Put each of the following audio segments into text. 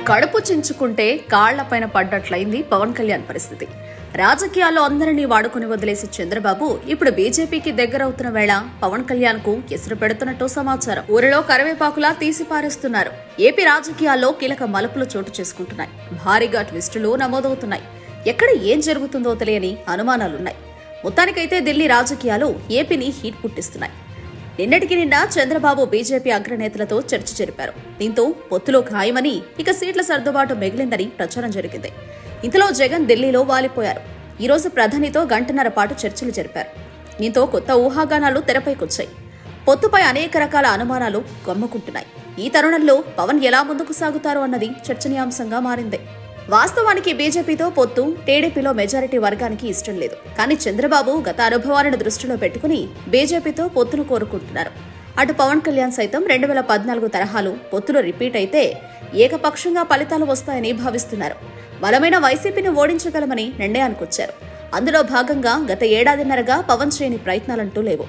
కడుపు చించుకుంటే కాళ్లపైన పడ్డట్లయింది పవన్ కళ్యాణ్ పరిస్థితి. రాజకీయాల్లో అందరినీ వాడుకుని వదిలేసి చంద్రబాబు ఇప్పుడు బీజేపీకి దగ్గరవుతున్న వేళ పవన్ కళ్యాణ్ కు ఎసురు పెడుతున్నట్టు సమాచారం. ఊరిలో కరివేపాకులా తీసిపారేస్తున్నారు. ఏపీ రాజకీయాల్లో కీలక మలుపులు చోటు చేసుకుంటున్నాయి. భారీగా ట్విస్టులు నమోదవుతున్నాయి. ఎక్కడ ఏం జరుగుతుందో తెలియని అనుమానాలున్నాయి. మొత్తానికైతే ఢిల్లీ రాజకీయాలు ఏపీని హీట్ పుట్టిస్తున్నాయి. నిన్నటికి నిన్న చంద్రబాబు బీజేపీ అగ్రనేతలతో చర్చ జరిపారు. దీంతో పొత్తులో ఖాయమని, ఇక సీట్ల సర్దుబాటు మిగిలిందని ప్రచారం జరిగింది. ఇంతలో జగన్ ఢిల్లీలో వాలిపోయారు. ఈ రోజు ప్రధానితో గంటన్నర పాటు చర్చలు జరిపారు. దీంతో కొత్త ఊహాగానాలు తెరపైకొచ్చాయి. పొత్తుపై అనేక రకాల అనుమానాలు గమ్ముకుంటున్నాయి. ఈ తరుణంలో పవన్ ఎలా ముందుకు సాగుతారు అన్నది చర్చనీయాంశంగా మారింది. వాస్తవానికి బీజేపీతో పొత్తు టీడీపీలో మెజారిటీ వర్గానికి ఇష్టం లేదు. కానీ చంద్రబాబు గత అనుభవాలను దృష్టిలో పెట్టుకుని బీజేపీతో పొత్తును కోరుకుంటున్నారు. అటు పవన్ కళ్యాణ్ సైతం 2014 తరహాలు పొత్తులు రిపీట్ అయితే ఏకపక్షంగా ఫలితాలు వస్తాయని భావిస్తున్నారు. బలమైన వైసీపీని ఓడించగలమని నిర్ణయానికొచ్చారు. అందులో భాగంగా గత ఏడాదిన్నరగా పవన్ చేయని ప్రయత్నాలంటూ లేవు.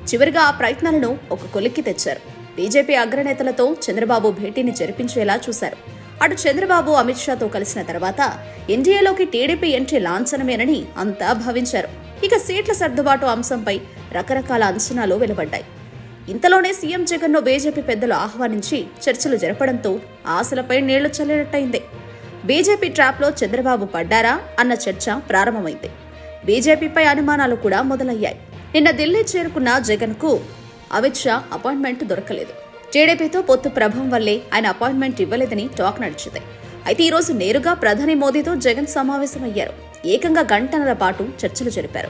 చివరిగా ఆ ప్రయత్నాలను ఒక కొలిక్కి తెచ్చారు. బీజేపీ అగ్రనేతలతో చంద్రబాబు భేటీని జరిపించేలా చూశారు. అటు చంద్రబాబు అమిత్ షాతో కలిసిన తర్వాత ఎన్డీఏలోకి టీడీపీ ఎంట్రీ లాంఛనమేనని అంతా భావించారు. ఇక సీట్ల సర్దుబాటు అంశంపై రకరకాల అంచనాలు వెలువడ్డాయి. ఇంతలోనే సీఎం జగన్ ను బీజేపీ పెద్దలు ఆహ్వానించి చర్చలు జరపడంతో ఆశలపై నీళ్లు చల్లినట్టయింది. బీజేపీ ట్రాప్లో చంద్రబాబు పడ్డారా అన్న చర్చ ప్రారంభమైంది. బీజేపీపై అనుమానాలు కూడా మొదలయ్యాయి. నిన్న ఢిల్లీ చేరుకున్న జగన్ కు అమిత్ షా అపాయింట్మెంట్ దొరకలేదు. టీడీపీతో పొత్తు ప్రభావం వల్లే ఆయన అపాయింట్మెంట్ ఇవ్వలేదని టాక్ నడిచింది. అయితే ఈ రోజు నేరుగా ప్రధాని మోదీతో జగన్ సమావేశమయ్యారు. ఏకంగా గంటన్నర పాటు చర్చలు జరిపారు.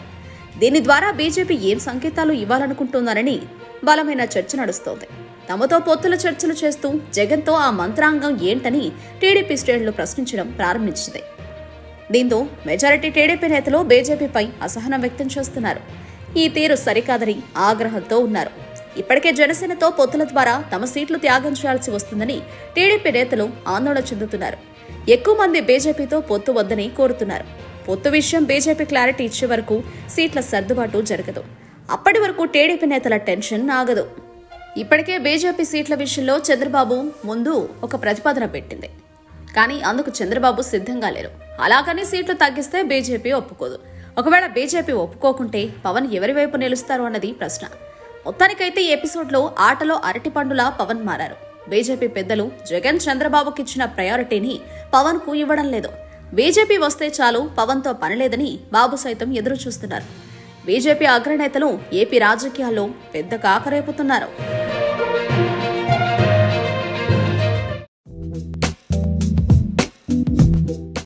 దీని ద్వారా బీజేపీ ఏం సంకేతాలు ఇవ్వాలనుకుంటున్నారని బలమైన చర్చ నడుస్తోంది. తమతో పొత్తుల చర్చలు చేస్తూ జగన్తో ఆ మంత్రాంగం ఏంటని టీడీపీ శ్రేణులు ప్రశ్నించడం ప్రారంభించింది. దీంతో మెజారిటీ టీడీపీ నేతలు బీజేపీపై అసహనం వ్యక్తం చేస్తున్నారు. ఈ తీరు సరికాదని ఆగ్రహంతో ఉన్నారు. ఇప్పటికే జనసేనతో పొత్తుల ద్వారా తమ సీట్లు త్యాగం చేయాల్సి వస్తుందని టీడీపీ నేతలు ఆందోళన చెందుతున్నారు. ఎక్కువ మంది బీజేపీతో పొత్తు వద్దని కోరుతున్నారు. పొత్తు విషయం బీజేపీ క్లారిటీ ఇచ్చే వరకు సీట్ల సర్దుబాటు జరగదు. అప్పటి వరకు టీడీపీ నేతల టెన్షన్ ఆగదు. ఇప్పటికే బీజేపీ సీట్ల విషయంలో చంద్రబాబు ముందు ఒక ప్రతిపాదన పెట్టింది. కానీ అందుకు చంద్రబాబు సిద్ధంగా లేరు. అలాగని సీట్లు తగ్గిస్తే బీజేపీ ఒప్పుకోదు. ఒకవేళ బీజేపీ ఒప్పుకోకుంటే పవన్ ఎవరి వైపు నిలుస్తారు అన్నది ప్రశ్న. మొత్తానికైతే ఈ ఎపిసోడ్లో ఆటలో అరటిపండులా పవన్ మారారు. బీజేపీ పెద్దలు జగన్ చంద్రబాబుకిచ్చిన ప్రయారిటీని పవన్ కు ఇవ్వడం లేదు. బీజేపీ వస్తే చాలు, పవన్తో పనిలేదని బాబు సైతం ఎదురు చూస్తున్నారు. బీజేపీ అగ్రనేతలు ఏపీ రాజకీయాల్లో పెద్ద కాకరేపుతున్నారు.